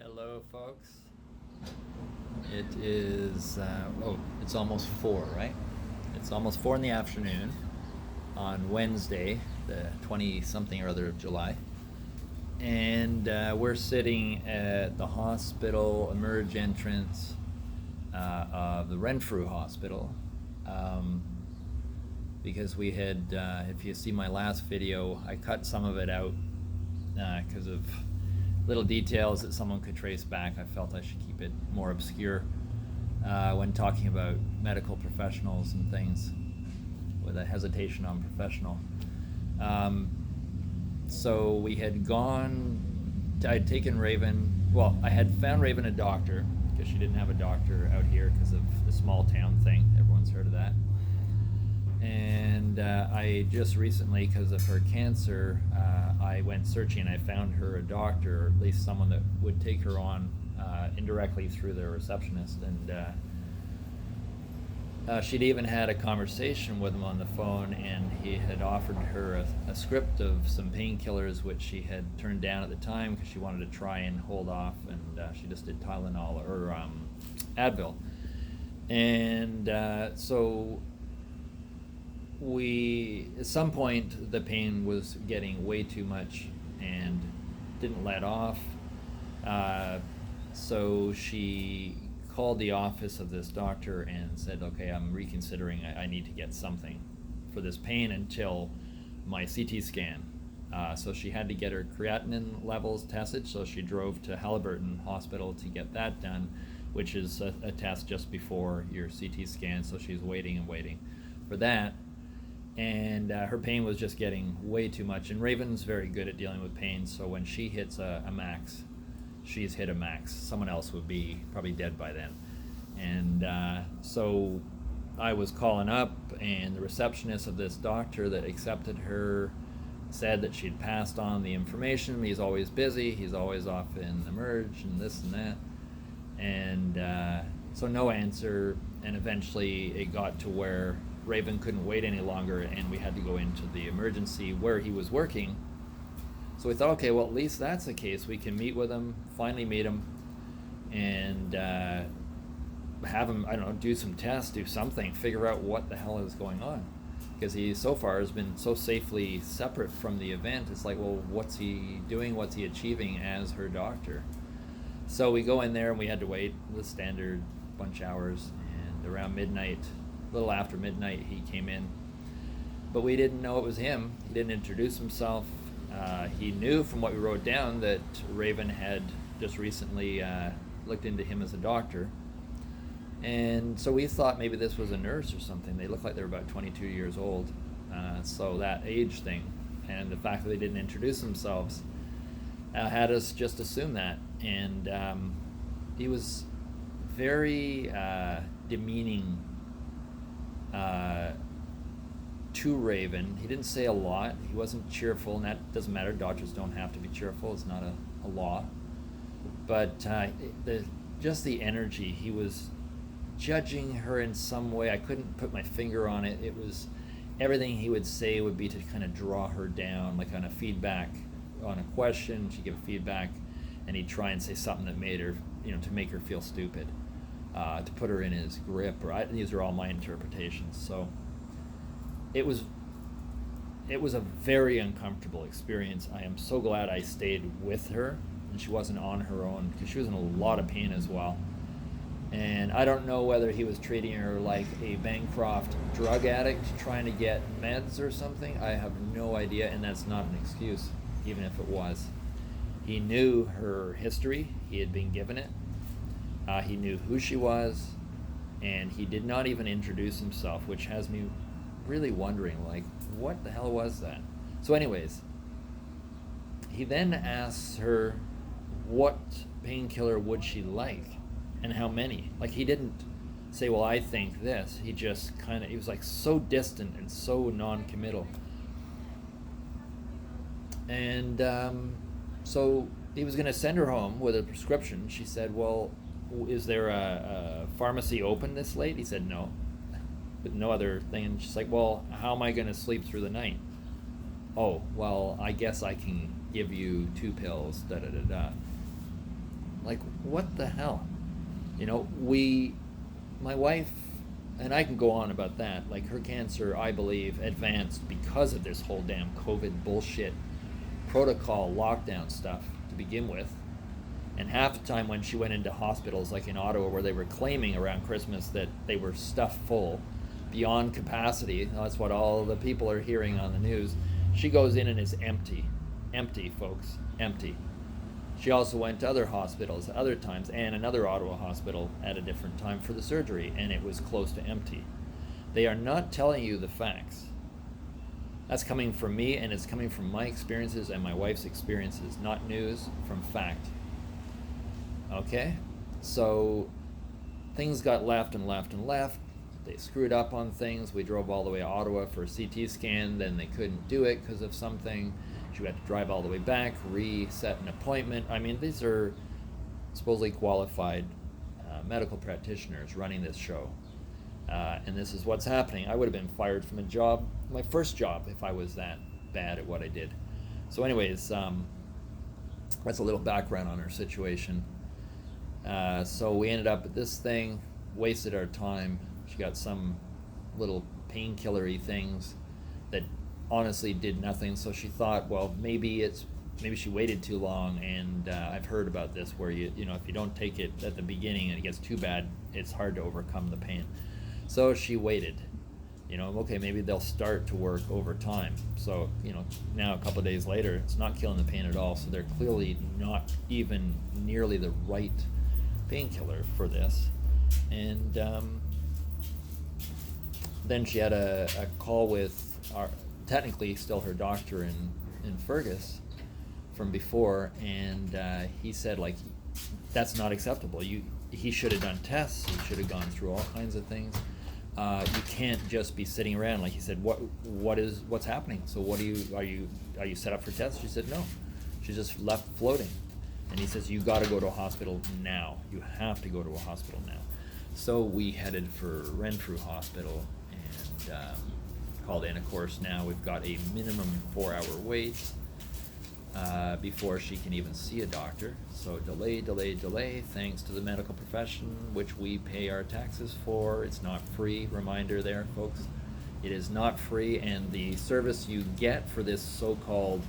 Hello, folks. It is, it's almost 4, right? It's almost 4 in the afternoon on Wednesday, the 20 something or other of July. And we're sitting at the hospital emerge entrance of the Renfrew Hospital. Because we had, if you see my last video, I cut some of it out because of little details that someone could trace back. I felt I should keep it more obscure when talking about medical professionals and things, with a hesitation on professional. So we had gone, I'd taken Raven, well, I had found Raven a doctor, because she didn't have a doctor out here because of the small town thing. Everyone's heard of that. And I just recently, because of her cancer, I went searching. I found her a doctor, or at least someone that would take her on indirectly through their receptionist. And she'd even had a conversation with him on the phone, and he had offered her a script of some painkillers, which she had turned down at the time because she wanted to try and hold off, and she just did Tylenol or Advil. And so at some point, the pain was getting way too much and didn't let off. So she called the office of this doctor and said, okay, I'm reconsidering. I need to get something for this pain until my CT scan. So she had to get her creatinine levels tested. So she drove to Halliburton Hospital to get that done, which is a test just before your CT scan. So she's waiting and waiting for that. And her pain was just getting way too much. And Raven's very good at dealing with pain, so when she hits a max, she's hit a max. Someone else would be probably dead by then. And so I was calling up, and the receptionist of this doctor that accepted her said that she'd passed on the information. He's always busy. He's always off in Emerge and this and that. And so no answer. And eventually it got to where Raven couldn't wait any longer, and we had to go into the emergency where he was working. So we thought, okay, well, at least that's the case. We can meet with him, finally meet him, and have him, I don't know, do some tests, do something, figure out what the hell is going on. Because he so far has been so safely separate from the event. It's like, well, what's he doing? What's he achieving as her doctor? So we go in there, and we had to wait the standard bunch of hours, and around midnight, a little after midnight, he came in, but we didn't know it was him. He didn't introduce himself. He knew from what we wrote down that Raven had just recently looked into him as a doctor, and so we thought maybe this was a nurse or something. They looked like they were about 22 years old, so that age thing and the fact that they didn't introduce themselves had us just assume that. And he was very demeaning to Raven. He didn't say a lot. He wasn't cheerful, and that doesn't matter. Doctors don't have to be cheerful. It's not a law. But just the energy, he was judging her in some way. I couldn't put my finger on it. It was everything he would say would be to kind of draw her down, like on a feedback, on a question. She'd give feedback, and he'd try and say something that made her, to make her feel stupid. To put her in his grip, these are all my interpretations. So it was a very uncomfortable experience. I am so glad I stayed with her and she wasn't on her own, because she was in a lot of pain as well. And I don't know whether he was treating her like a Bancroft drug addict trying to get meds or something. I have no idea, and that's not an excuse, even if it was. He knew her history. He had been given it. He knew who she was, and he did not even introduce himself, which has me really wondering, like, what the hell was that? So anyways, he then asks her what painkiller would she like and how many. Like, he didn't say, well, I think this. He just he was like so distant and so non-committal. And so he was going to send her home with a prescription. She said, well, is there a pharmacy open this late? He said no, but no other thing. And she's like, well, how am I going to sleep through the night? Oh, well, I guess I can give you 2 pills, da da da da. Like, what the hell? My wife, and I can go on about that, like her cancer, I believe, advanced because of this whole damn COVID bullshit protocol lockdown stuff to begin with. And half the time when she went into hospitals like in Ottawa where they were claiming around Christmas that they were stuffed full beyond capacity, that's what all the people are hearing on the news, she goes in and is empty. Empty, folks. Empty. She also went to other hospitals at other times, and another Ottawa hospital at a different time for the surgery, and it was close to empty. They are not telling you the facts. That's coming from me, and it's coming from my experiences and my wife's experiences, not news, from fact. Okay? So things got left and left and left. They screwed up on things. We drove all the way to Ottawa for a CT scan, then they couldn't do it because of something. She had to drive all the way back, reset an appointment. I mean, these are supposedly qualified medical practitioners running this show. And this is what's happening. I would have been fired from a job, my first job, if I was that bad at what I did. So anyways, that's a little background on her situation. So we ended up at this thing, wasted our time. She got some little painkillery things that honestly did nothing. So she thought, well, maybe she waited too long. And I've heard about this where if you don't take it at the beginning and it gets too bad, it's hard to overcome the pain. So she waited. Okay, maybe they'll start to work over time. So now a couple of days later, it's not killing the pain at all. So they're clearly not even nearly the right painkiller for this. And then she had a call with technically still her doctor in Fergus from before, and he said, like, that's not acceptable. He should have done tests. He should have gone through all kinds of things. You can't just be sitting around. Like he said, what's happening? So are you set up for tests? She said no. She's just left floating. And he says, you got to go to a hospital now. You have to go to a hospital now. So we headed for Renfrew Hospital and called in. Of course, now we've got a minimum 4-hour wait before she can even see a doctor. So delay, thanks to the medical profession, which we pay our taxes for. It's not free. Reminder there, folks. It is not free, and the service you get for this so-called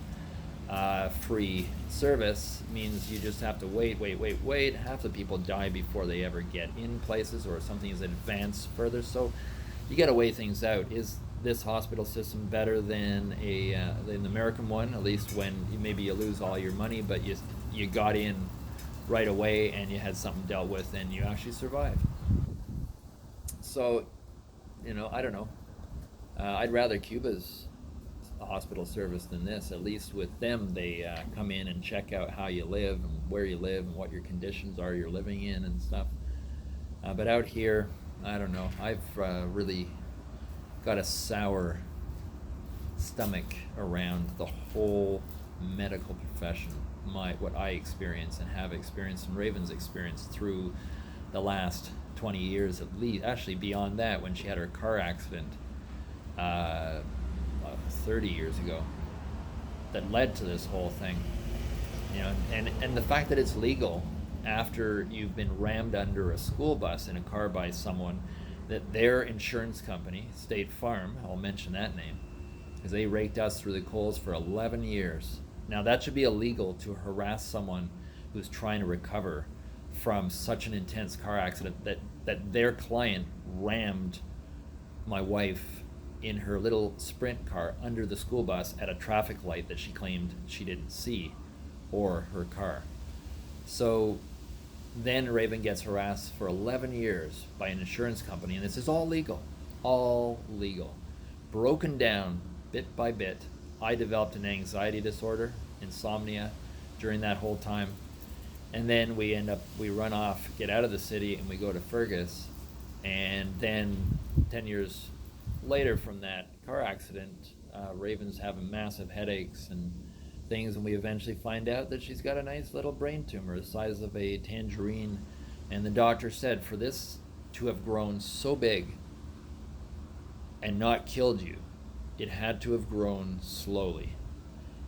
free service means you just have to wait. Half the people die before they ever get in places, or something is advanced further. So you got to weigh things out. Is this hospital system better than the American one? At least when maybe you lose all your money, but you got in right away and you had something dealt with and you actually survived. So, I don't know. I'd rather Cuba's hospital service than this. At least with them, they come in and check out how you live and where you live and what your conditions are you're living in and stuff. But out here, I don't know. I've really got a sour stomach around the whole medical profession. What I experience and have experienced, and Raven's experienced through the last 20 years at least. Actually, beyond that, when she had her car accident 30 years ago, that led to this whole thing. And the fact that it's legal after you've been rammed under a school bus in a car by someone that their insurance company, State Farm, I'll mention that name, because they raked us through the coals for 11 years. Now that should be illegal to harass someone who's trying to recover from such an intense car accident that their client rammed my wife in her little sprint car under the school bus at a traffic light that she claimed she didn't see, or her car. So then Raven gets harassed for 11 years by an insurance company, and this is all legal, broken down bit by bit. I developed an anxiety disorder, insomnia, during that whole time. And then we run off, get out of the city, and we go to Fergus. And then 10 years later from that car accident, Raven's having massive headaches and things, and we eventually find out that she's got a nice little brain tumor the size of a tangerine. And the doctor said, for this to have grown so big and not killed you, it had to have grown slowly.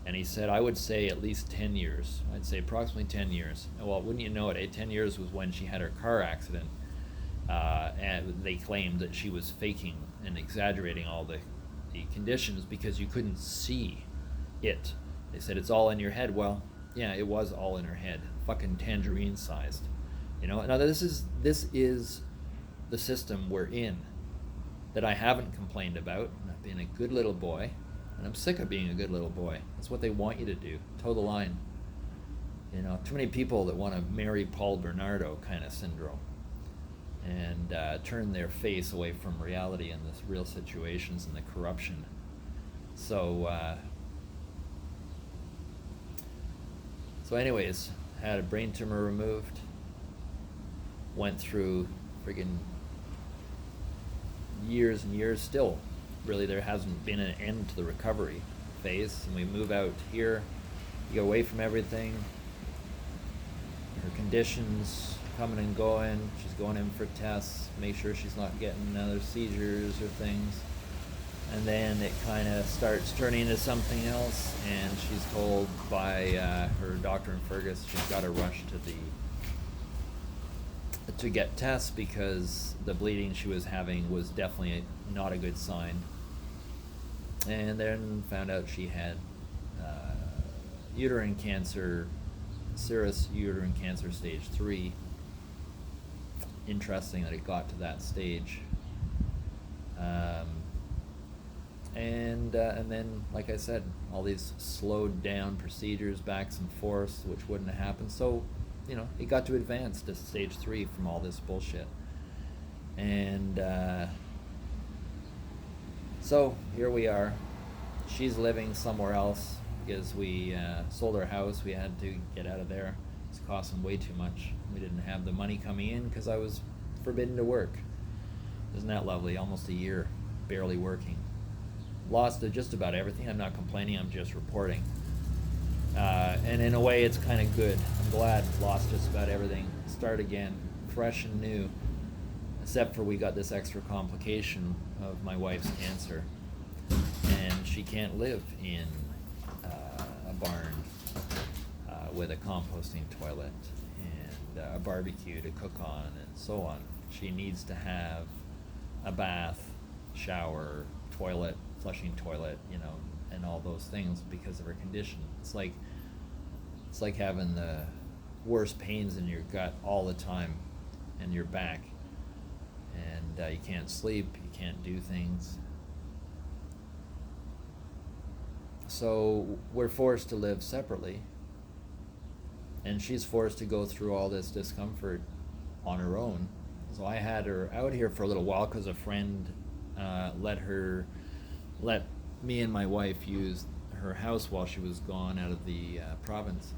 And he said, I would say at least 10 years. I'd say approximately 10 years. Well, wouldn't you know it, 10 years was when she had her car accident. And they claimed that she was faking and exaggerating all the conditions because you couldn't see it. They said it's all in your head. Well, yeah, it was all in her head. Fucking tangerine sized. Now this is the system we're in that I haven't complained about. I've been a good little boy. And I'm sick of being a good little boy. That's what they want you to do. Toe the line. Too many people that want to marry Paul Bernardo kind of syndrome and turn their face away from reality and the real situations and the corruption. So anyways, had a brain tumor removed. Went through friggin' years and years still. Really, there hasn't been an end to the recovery phase, and we move out here, you get away from everything, her conditions coming and going, she's going in for tests, make sure she's not getting other seizures or things, and then it kind of starts turning into something else, and she's told by her doctor in Fergus she's got to rush to get tests because the bleeding she was having was definitely not a good sign. And then found out she had uterine cancer, serous uterine cancer stage 3. Interesting that it got to that stage. And then, like I said, all these slowed down procedures, backs and forths, which wouldn't have happened. So, it got to advance to stage 3 from all this bullshit. And so here we are. She's living somewhere else because we sold our house. We had to get out of there. It's costing way too much. We didn't have the money coming in because I was forbidden to work. Isn't that lovely? Almost a year, barely working. Lost just about everything. I'm not complaining. I'm just reporting. And in a way, it's kind of good. I'm glad lost just about everything. Start again, fresh and new. Except for we got this extra complication of my wife's cancer. And she can't live in a barn with a composting toilet and a barbecue to cook on and so on. She needs to have a bath, shower, toilet, flushing toilet, and all those things because of her condition. It's like having the worst pains in your gut all the time and your back. And you can't sleep, you can't do things. So we're forced to live separately. And she's forced to go through all this discomfort on her own. So I had her out here for a little while because a friend let me and my wife use her house while she was gone out of the province.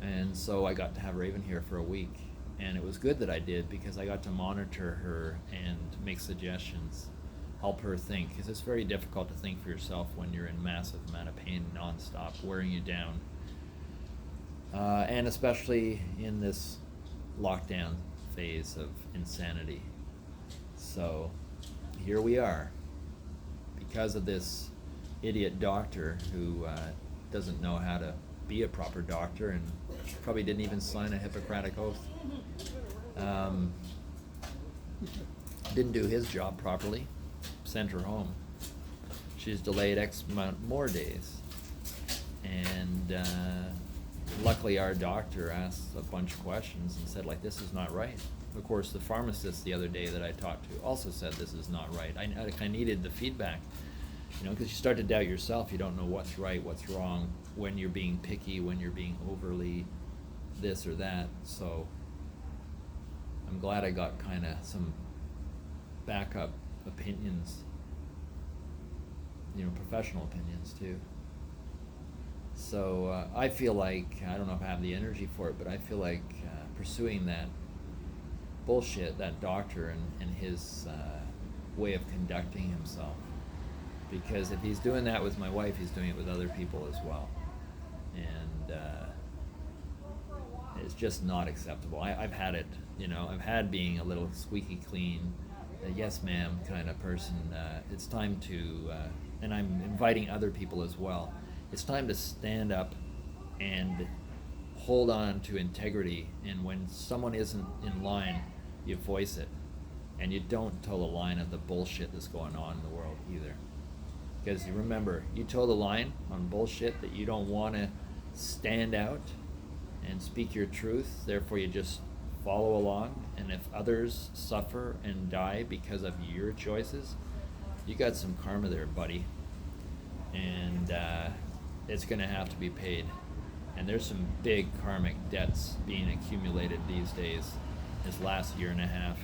And so I got to have her even here for a week. And it was good that I did because I got to monitor her and make suggestions, help her think. Because it's very difficult to think for yourself when you're in massive amount of pain nonstop, wearing you down. And especially in this lockdown phase of insanity. So here we are. Because of this idiot doctor who doesn't know how to be a proper doctor and probably didn't even sign a Hippocratic oath. Didn't do his job properly. Sent her home. She's delayed X amount more days. And luckily our doctor asked a bunch of questions and said, this is not right. Of course, the pharmacist the other day that I talked to also said this is not right. I needed the feedback, because you start to doubt yourself. You don't know what's right, what's wrong, when you're being picky, when you're being overly this or that. So I'm glad I got kind of some backup opinions, professional opinions too. So I feel like, I don't know if I have the energy for it, but I feel like pursuing that bullshit, that doctor and his way of conducting himself. Because if he's doing that with my wife, he's doing it with other people as well. And it's just not acceptable. I've had it, I've had being a little squeaky clean, a yes ma'am kind of person. It's time to, and I'm inviting other people as well. It's time to stand up and hold on to integrity. And when someone isn't in line, you voice it. And you don't toe the line of the bullshit that's going on in the world either. Because you remember, you toe the line on bullshit that you don't want to stand out and speak your truth, therefore you just follow along. And if others suffer and die because of your choices, you got some karma there, buddy. And it's going to have to be paid. And there's some big karmic debts being accumulated these days, this last year and a half.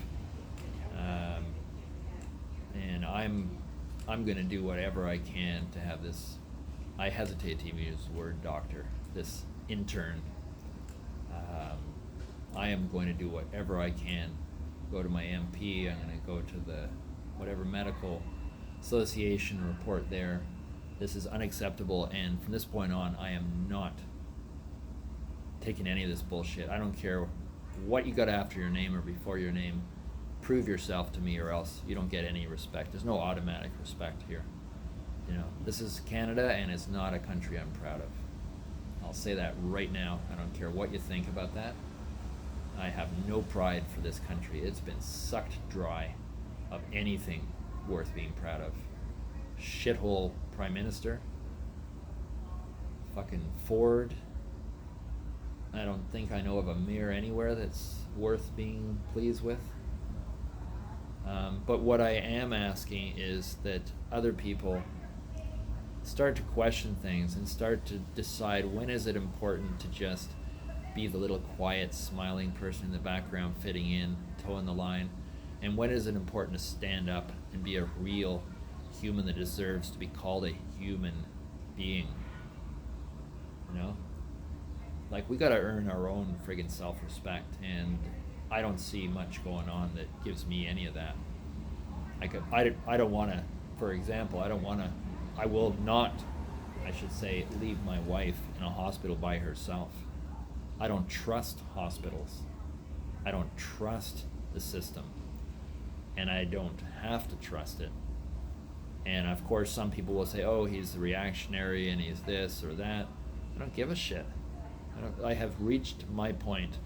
And I'm going to do whatever I can to have this, I hesitate to even use the word doctor, this intern. I am going to do whatever I can. Go to my MP, I'm going to go to the whatever medical association, report there. This is unacceptable, and from this point on, I am not taking any of this bullshit. I don't care what you got after your name or before your name. Prove yourself to me, or else you don't get any respect. There's no automatic respect here. You know, this is Canada, and it's not a country I'm proud of. I'll say that right now. I don't care what you think about that. I have no pride for this country. It's been sucked dry of anything worth being proud of. Shithole Prime Minister. Fucking Ford. I don't think I know of a mayor anywhere that's worth being pleased with. But what I am asking is that other people start to question things and start to decide when is it important to just be the little quiet, smiling person in the background, fitting in, toeing the line, and when is it important to stand up and be a real human that deserves to be called a human being. You know? Like, we gotta earn our own friggin' self-respect, and I don't see much going on that gives me any of that. I don't wanna, for example, I will not, I should say, leave my wife in a hospital by herself. I don't trust hospitals. I don't trust the system. And I don't have to trust it. And of course, some people will say, oh, he's reactionary and he's this or that. I don't give a shit. I have reached my point